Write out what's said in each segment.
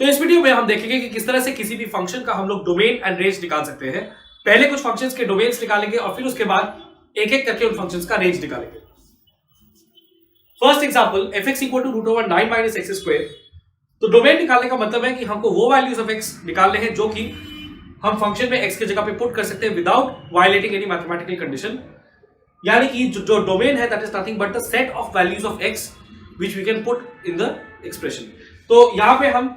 तो इस वीडियो में हम देखेंगे कि किस तरह से किसी भी फंक्शन का हम लोग डोमेन एंड रेंज निकाल सकते हैं। पहले कुछ फंक्शंस के डोमेन्स निकालेंगे और फिर उसके बाद एक एक करके उन फंक्शंस का रेंज निकालेंगे। First example fx equal to root over 9 minus x square. तो डोमेन निकालने का मतलब है कि हमको वो वैल्यूज ऑफ x निकालने हैं जो कि हम फंक्शन में x की जगह पे पुट कर सकते हैं without violating any mathematical condition. यानी कि जो डोमेन है that is nothing but the set of values of x which we can put in the expression. तो यहां पे हम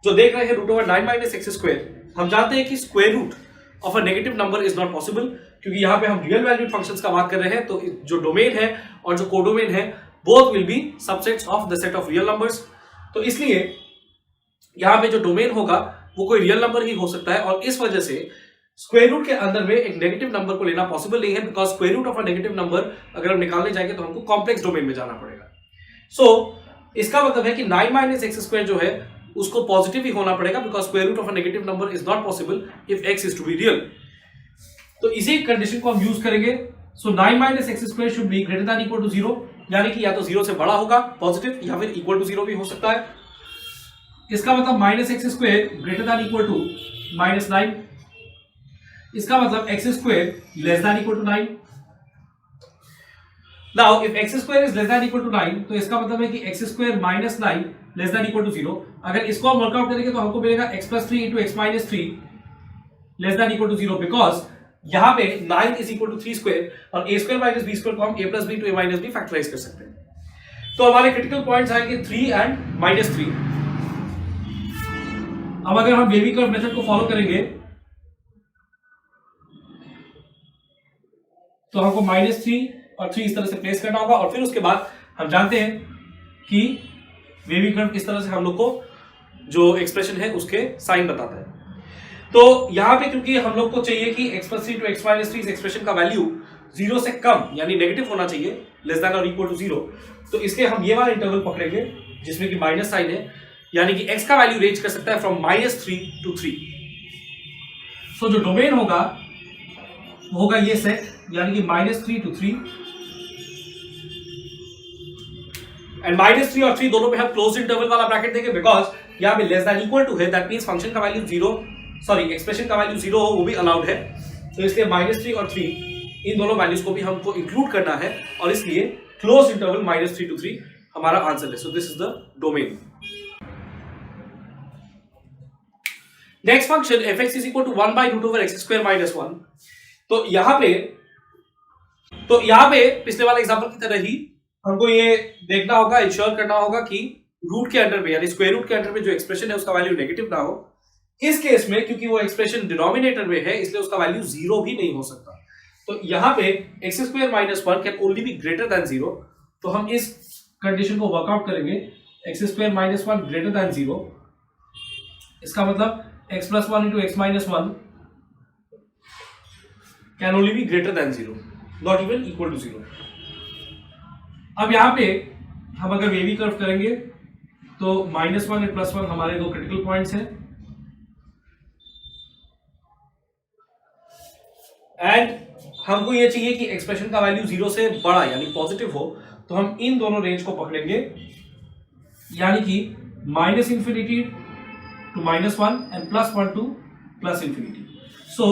जो देख रहे हैं root over 9 minus x square, हम जानते हैं कि square root of a negative number is not possible, क्योंकि यहां पे हम रियल वैल्यूड फंक्शंस का बात कर रहे हैं। तो जो डोमेन है और जो कोडोमेन है both will be subsets of the set of real numbers. तो इसलिए यहां पे जो डोमेन होगा वो कोई रियल नंबर ही हो सकता है, और इस वजह से स्क्वायर रूट के अंदर में एक नेगेटिव नंबर को लेना पॉसिबल नहीं है, because square root of a negative number अगर हम निकालने जाएंगे तो हमको कॉम्प्लेक्स डोमेन में जाना पड़ेगा। इसका मतलब है कि 9 माइनस एक्स स्क्वायर जो है उसको पॉजिटिव ही होना पड़ेगा, because square root of a negative number is not possible if x is to be real. तो इसी कंडीशन को हम यूज करेंगे। So 9 minus x square should be greater than equal to 0, यानी कि या तो 0 से बड़ा होगा पॉजिटिव या फिर इक्वल टू 0 भी हो सकता है। इसका मतलब minus x square greater than equal to minus 9। इसका मतलब x square less than equal to 9। Now if x square is less than equal to 9, तो इसका मतलब है कि x square minus 9 less than equal to 0। अगर इसको हम वर्कआउट करेंगे तो हमको मिलेगा x plus 3 into x minus 3 less than equal to 0, because यहां पे 9 इज इक्वल टू 3 स्क्वायर और a square minus b square को हम a plus b to a minus b factorise कर सकते हैं। तो हमारे क्रिटिकल पॉइंट्स आएंगे 3 एंड माइनस 3। अब अगर हम बेबी कर्व मेथड को फॉलो करेंगे तो हमको माइनस 3 और 3 इस तरह से प्लेस करना होगा, और फिर उसके बाद हम जानते हैं कि वेवी कर्व इस तरह से हम लोग को जो एक्सप्रेशन है उसके साइन बताता है। तो यहां पे क्योंकि हम लोग को चाहिए कि x plus 3 to x minus 3 इस एक्सप्रेशन का वैल्यू 0 से कम यानी नेगेटिव होना चाहिए, लेस देन और इक्वल टू 0, तो इसके हम ये वाला इंटरवल पकड़ेंगे जिसमें कि माइनस साइन है, यानी कि x का वैल्यू रेंज कर सकता है फ्रॉम माइनस 3 टू 3। सो जो डोमेन होगा वो होगा ये सेट, यानी कि माइनस 3 टू 3, एंड माइनस 3 और 3 दोनों पे हम क्लोज इंटरवल वाला ब्रैकेट देंगे, बिकॉज यहां पे लेस देन इक्वल टू है, दैट मींस फंक्शन का वैल्यू 0, सॉरी एक्सप्रेशन का वैल्यू 0 हो वो भी अलाउड है। तो इसलिए माइनस 3 और 3 इन दोनों वैल्यूज को भी हमको इंक्लूड करना है, और इसलिए क्लोज इंटरवल माइनस 3 टू 3 हमारा आंसर है। So this is the domain. Next function fx is equal to 1 by root over x square minus 1। तो यहां पे पिछले वाले एग्जांपल की तरह ही हमको ये देखना होगा, इंश्योर करना होगा कि रूट के अंडर में यानी स्क्वायर रूट के अंडर में जो एक्सप्रेशन है उसका वैल्यू नेगेटिव ना हो। इस केस में क्योंकि वो एक्सप्रेशन डिनोमिनेटर में है इसलिए उसका वैल्यू 0 भी नहीं हो सकता। तो यहां पे x square minus 1 can only be greater than 0। तो हम इस कंडीशन को वर्कआउट करेंगे, x square minus 1 greater than 0। इसका मतलब x plus 1 into x minus 1 can only be greater than 0, not even equal to 0। अब यहां पे हम अगर वेवी कर्व करेंगे तो माइनस 1 और प्लस 1 हमारे दो क्रिटिकल पॉइंट्स हैं, एंड हमको ये चाहिए कि एक्सप्रेशन का वैल्यू 0 से बड़ा यानी पॉजिटिव हो। तो हम इन दोनों रेंज को पकड़ेंगे, यानी कि minus infinity to minus 1 and plus 1 to plus infinity. So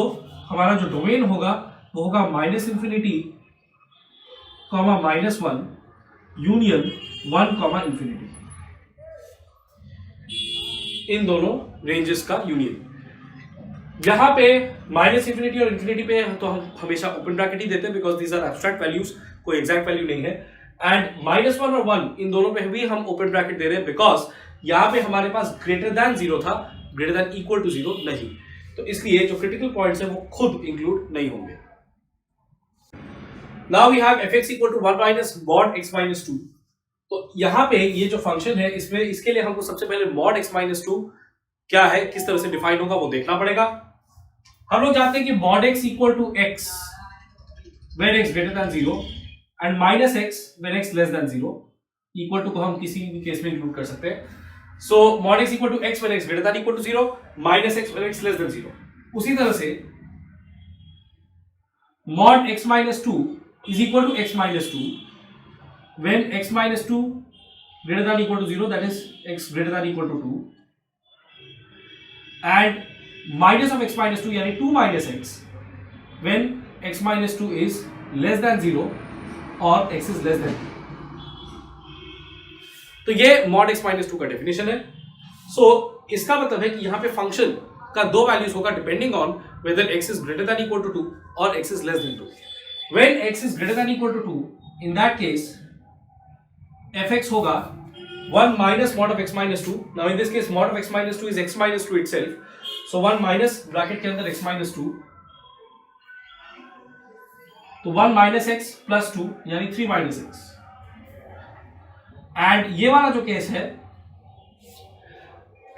हमारा जो डोमेन होगा वो होगा minus infinity comma minus 1 union 1 comma infinity, इन दोनों रेंजेस का यूनियन। यहां पे माइनस इंफिनिटी और इंफिनिटी पे तो हम हमेशा ओपन ब्रैकेट ही देते हैं, because these are abstract values, कोई एग्जैक्ट वैल्यू नहीं है। एंड माइनस 1 और 1 इन दोनों पे भी हम ओपन ब्रैकेट दे रहे हैं, बिकॉज यहां पे हमारे पास ग्रेटर देन 0 था, ग्रेटर देन इक्वल टू 0 नहीं। तो इसलिए जो क्रिटिकल पॉइंट्स है वो खुद इंक्लूड नहीं होंगे। Now we have fx equal to 1 minus mod x minus 2। तो यहां पे ये जो फंक्शन है इसमें इसके लिए हमको सबसे पहले मॉड x माइनस 2 क्या है, किस तरह से डिफाइन होगा वो देखना पड़ेगा। हम लोग जानते हैं कि mod x equal to x when x greater than 0 and minus x when x less than 0। Equal to को हम किसी भी केस में इंक्लूड कर सकते हैं। So mod x equal to x when x greater than equal to 0, minus x when x less than 0। उसी तरह से mod x minus 2 is equal to x minus 2 when x minus 2 greater than equal to 0, that is x greater than equal to 2, and minus of x minus 2 यानी 2 minus x when x minus 2 is less than 0 और x is less than 2। तो ये mod x minus 2 का definition है। सो इसका मतलब है कि यहां पे फंक्शन का दो वैल्यूज होगा depending on whether x is greater than equal to 2 और x is less than 2। When x is greater than equal to 2, in that case fx होगा 1 minus mod of x minus 2. Now in this case mod of x minus 2 is x minus 2 itself. So 1 minus bracket के अंदर x minus 2. तो 1 minus x plus 2 यानी 3 minus x. And ये वाला जो case है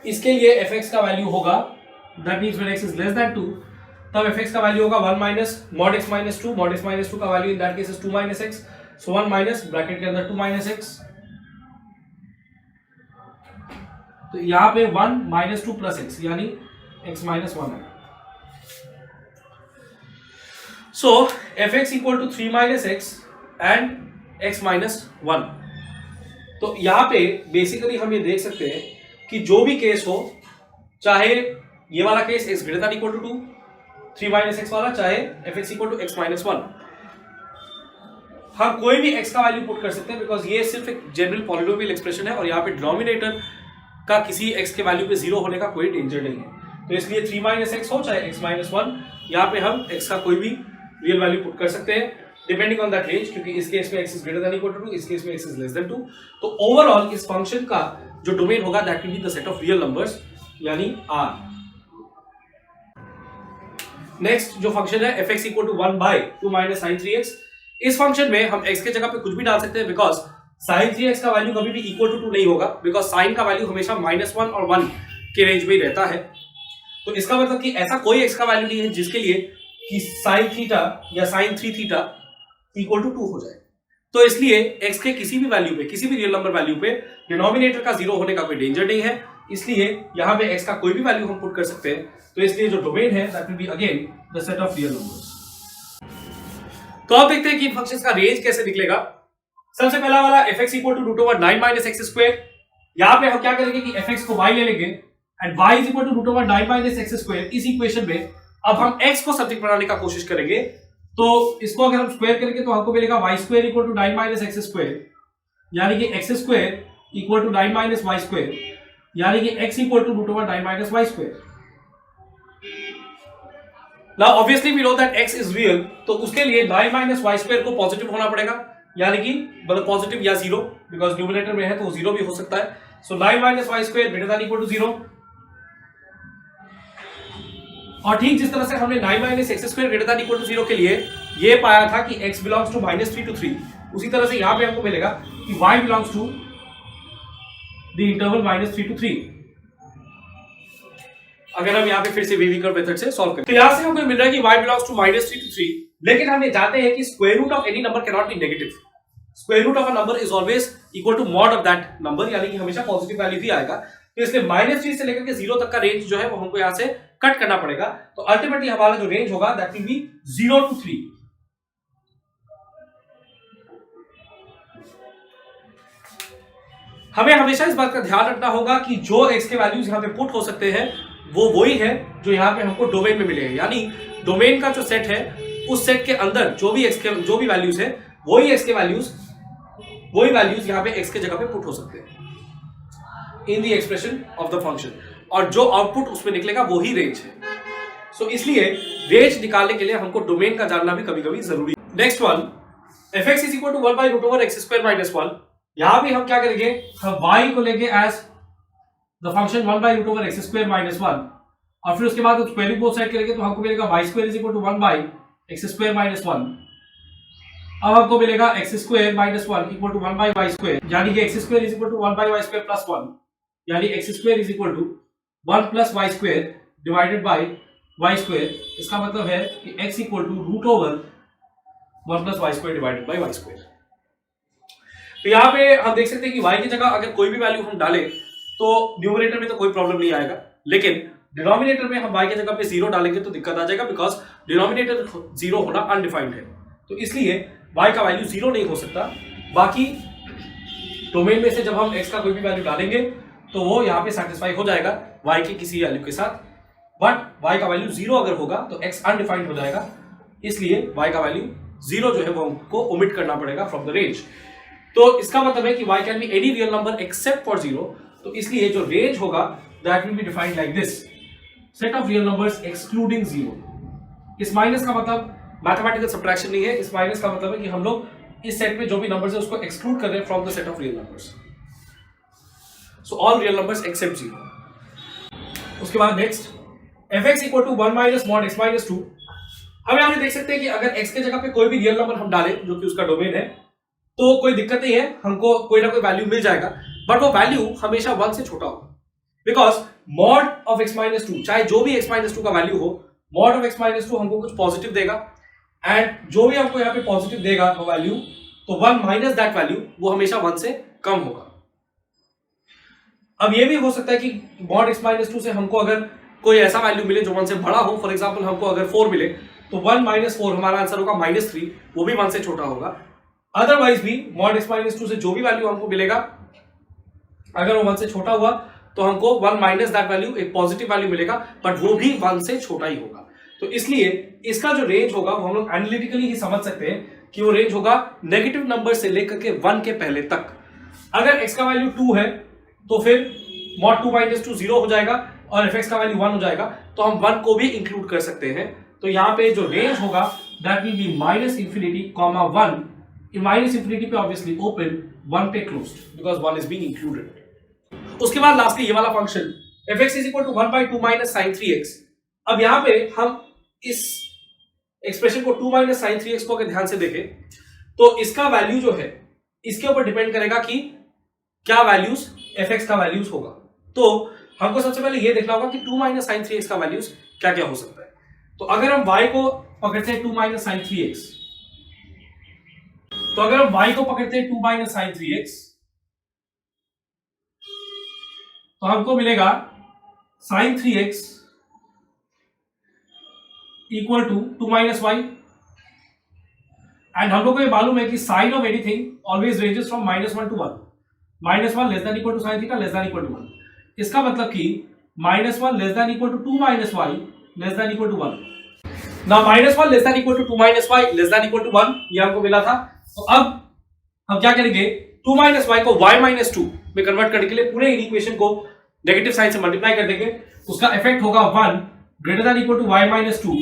इसके लिए fx का वैल्यू होगा that means when x is less than 2 तब fx का वैल्यू होगा 1 minus mod x minus 2. mod x minus 2 का value in that case is 2 minus x. So 1 minus bracket के अंदर 2 minus x. तो यहां पे 1 minus 2 plus x यानी x minus 1 है। So fx equal to 3 minus x and x minus 1। तो यहां पे बेसिकली हम ये देख सकते हैं कि जो भी केस हो, चाहे ये वाला case x greater than equal to 2, 3 minus x वाला, चाहे fx equal to x minus 1, हम कोई भी x का वैल्यू पुट कर सकते हैं बिकॉज ये सिर्फ एक जनरल पॉलिनोमियल एक्सप्रेशन है और यहाँ पे डिनोमिनेटर का किसी x के वैल्यू पे 0 होने का कोई डेंजर नहीं है। तो इसलिए 3 minus x हो चाहे x minus 1, यहाँ पे हम x का कोई भी रियल वैल्यू पुट कर सकते हैं डिपेंडिंग ऑन दैट रेंज, क्योंकि इस केस में x is greater than equal to 2, इस केस में x इज लेस देन 2। तो ओवरऑल इस फंक्शन का जो डोमेन होगा that will be the set of real numbers यानी R। नेक्स्ट जो फंक्शन है fx equal to 1 by 2 minus sin 3x, इस फंक्शन में हम x के जगह पे कुछ भी डाल सकते हैं बिकॉज sin 3x का वैल्यू कभी भी इक्वल टू 2 नहीं होगा बिकॉज sin का वैल्यू हमेशा -1 और 1 के रेंज में ही रहता है। तो इसका मतलब कि ऐसा कोई x का वैल्यू नहीं है जिसके लिए कि sin थीटा या sin 3 थीटा इक्वल टू 2 हो जाए। तो इसलिए x के किसी भी वैल्यू पे, किसी भी रियल नंबर वैल्यू पे डिनोमिनेटर का 0 होने का कोई डेंजर नहीं है, इसलिए यहां पे x का कोई भी वैल्यू हम पुट कर सकते हैं। तो इसलिए जो डोमेन है that will be again the set of real numbers. तो अब देखते हैं कि इन फंक्शंस का रेंज कैसे निकलेगा। सबसे पहला वाला fx equal to root over 9 minus x square, यहां पे हम क्या करेंगे कि fx को y ले लेंगे and y is equal to root over 9 minus x square. इस इक्वेशन में अब हम x को सब्जेक्ट बनाने का कोशिश करेंगे, तो इसको अगर हम स्क्वायर करेंगे तो हमको मिलेगा y square equal to 9 minus x square, यानी कि x square equal to 9 minus y square, यानी कि x equal to root over 9 minus y square. Now obviously we know that x is real, तो उसके लिए 9 माइनस y स्क्वायर को positive होना पड़ेगा, यानी कि मतलब पॉजिटिव या 0, बिकॉज न्यूमरेटर में है तो 0 भी हो सकता है। So 9 minus y square greater than equal to 0। और ठीक जिस तरह से हमने 9 minus x square greater than equal to 0 के लिए ये पाया था कि x बिलोंग्स टू -3 to 3, उसी तरह से यहां पे हमको मिलेगा कि y belongs to the interval -3 to 3। अगर हम यहाँ पे फिर से वेवी कर्व मेथड से सॉल्व करें तो यहां से हमको मिल रहा है कि y बिलोंग्स टू -3 to 3, लेकिन हम ये जानते हैं कि square root of any number can not be negative. Square root of a number is always equal to mod of that number, यानी कि हमेशा पॉजिटिव वैल्यू ही आएगा। तो इसलिए -3 से लेकर के 0 तक का रेंज जो है वो हमको यहां से कट करना पड़ेगा। तो अल्टीमेटली हमारा जो रेंज होगा दैट विल बी 0 to 3। हमें हमेशा इस बात का ध्यान रखना होगा कि जो x के वैल्यूज यहां पे पुट हो सकते हैं वो वही है जो यहां पे हमको डोमेन में मिले हैं, यानी डोमेन का जो सेट है उस सेट के अंदर जो भी वैल्यूज है वही x के वैल्यूज यहां पे x के जगह पे पुट हो सकते हैं इन the expression of the function, और जो आउटपुट उसमें निकलेगा वो ही रेंज है। सो इसलिए रेंज निकालने के लिए हमको डोमेन का जानना भी कभी कभी जरूरी है। Next one, fx is equal to 1 by root over x square minus 1। यहां भी हम क्या करेंगे, हम y को लेंगे as the function 1 by root over x square minus 1, और फिर उसके बाद स्क्वायरिंग बोथ साइड करेंगे तो हमको मिलेगा y square is equal to 1 by x square minus 1। अब हमको मिलेगा x square minus 1 equal to 1 by y square, यानी कि x square is equal to 1 by y square plus 1, यानी x square is equal to 1 plus y square divided by y square. इसका मतलब है कि x equal to root over 1 plus y square divided by y square. तो यहाँ पे हम देख सकते हैं कि y की जगह अगर कोई भी वैल्यू हम डालें तो न्यूमरेटर में तो कोई प्रॉब्लम नहीं आएगा, लेकिन डिनोमिनेटर में हम y की जगह पे 0 डालेंगे तो दिक्कत आ जाएगा, बिकॉज डिनोमिनेटर 0 होना अनडिफाइंड है। तो इसलिए y का वैल्यू 0 नहीं हो सकता। बाकी डोमेन में से जब हम x का कोई भी वैल्यू डालेंगे तो वो यहाँ पे सेटिस्फाई हो जाएगा y के किसी वैल्यू के साथ, बट y का वैल्यू 0 अगर होगा तो x अनडिफाइंड हो जाएगा, इसलिए y का वैल्यू 0 जो है वो हमको ओमिट करना पड़ेगा फ्रॉम द रेंज। तो इसका मतलब है कि y can be any real number except for 0, तो इसलिए जो रेंज होगा that will be defined like this, set of real numbers excluding 0। इस माइनस का मतलब मैथमेटिकल सब्ट्रैक्शन नहीं है, इस माइनस का मतलब है कि हम लोग इस सेट में जो भी नंबर्स है उसको एक्सक्लूड कर रहे हैं from the set of real numbers. So all real numbers except 0। उसके बाद next fx equal to 1 minus mod x minus 2। हम यहां पे देख सकते हैं कि अगर x के जगह पे कोई भी रियल नंबर हम डालें जो कि उसका डोमेन है तो कोई दिक्कत नहीं है, हमको कोई ना कोई वैल्यू मिल जाएगा, बट वो वैल्यू हमेशा 1 से छोटा होगा, because mod of x minus 2, चाहे जो भी x माइनस 2 का वैल्यू हो, मॉड ऑफ x माइनस 2 हमको कुछ पॉजिटिव देगा, एंड जो भी हमको यहाँ पे पॉजिटिव देगा वो वैल्यू, तो 1 माइनस दैट वैल्यू वो हमेशा 1 से कम होगा। अब ये भी हो सकता है कि मॉड x माइनस 2 से हमको अगर कोई ऐसा वैल्यू मिले जो 1 से बड़ा हो, फॉर एग्जाम्पल हमको अगर 4 मिले तो 1 माइनस 4 हमारा आंसर होगा -3, वो भी 1 से छोटा होगा। अदरवाइज भी मॉड x माइनस 2 से जो भी वैल्यू हमको मिलेगा अगर वो 1 से छोटा हुआ तो हमको 1 माइनस दैट वैल्यू एक पॉजिटिव वैल्यू मिलेगा, बट वो भी 1 से छोटा ही होगा। तो इसलिए इसका जो रेंज होगा वो हम लोग एनालिटिकली ही समझ सकते हैं कि वो रेंज होगा नेगेटिव नंबर से लेकर के 1 के पहले तक। अगर x का वैल्यू 2 है तो फिर मॉड 2 माइनस 2 0 हो जाएगा, और fx का वैल्यू 1 हो जाएगा तो हम 1 को भी इंक्लूड कर सकते हैं। तो यहाँ पे जो रेंज होगा दैट विल बी -∞, 1, -∞ पे ऑब्वियसली ओपन, 1 पे closed, because 1 is being included. उसके बाद लास्टली ये वाला function fx is equal to 1/2 minus sin 3x। अब यहाँ पे हम इस एक्सप्रेशन को 2 माइनस sin 3x को अगर ध्यान से देखें तो इसका वैल्यू जो है इसके ऊपर डिपेंड करेगा कि क्या वैल्यूज fx का वैल्यूज होगा। तो हमको सबसे पहले ये देखना होगा कि 2 माइनस sin 3x का वैल्यूज क्या क्या हो सकता है। तो अगर हम y को पकड़ते हैं 2 माइनस sin 3x, तो अगर हम y को पकड़ते हैं 2 माइनस sin 3x तो हमको मिलेगा sin 3x equal to 2 minus y, and हम लोग को ये मालूम है कि sine of anything always ranges from -1 to 1, -1 less than equal to sin theta less than equal to 1। इसका मतलब कि -1 less than equal to 2 minus y less than equal to 1। ना -1 less than equal to 2 minus y less than equal to 1 ये हमको मिला था। तो अब हम क्या करेंगे, 2 माइनस y को y माइनस 2 में कन्वर्ट करने के लिए पूरे इक्वेशन को नेगेटिव साइन से मल्टीप्लाई कर देंगे, उसका इफेक्ट होगा 1 greater than equal to y minus 2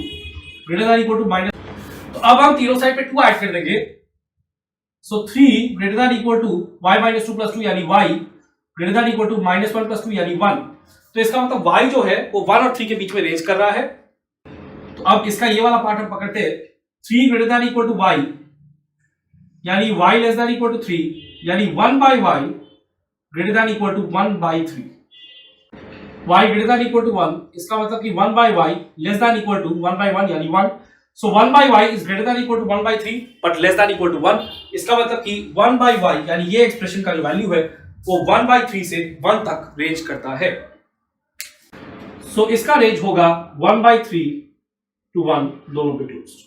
greater than equal to minus. तो अब हम तीनों साइड पे 2 ऐड कर देंगे, so 3 greater than equal to y minus 2 plus 2 यानी y greater than equal to -1 plus 2 यानी 1। तो इसका मतलब y जो है वो 1 और 3 के बीच में रेंज कर रहा है। तो अब इसका ये वाला पार्ट हम पकड़ते हैं, 3 greater than equal to y यानी y less than equal to 3 यानी 1/y greater than equal to 1/3। y greater than equal to 1 इसका मतलब कि 1/y less than equal to 1/1 यानी 1। So 1/y is greater than equal to 1/3 but less than equal to 1। इसका मतलब कि 1/y यानी ये एक्सप्रेशन का जो वैल्यू है वो 1/3 से 1 तक रेंज करता है। सो इसका रेंज होगा 1/3 to 1 दोनों पे क्लोज्ड।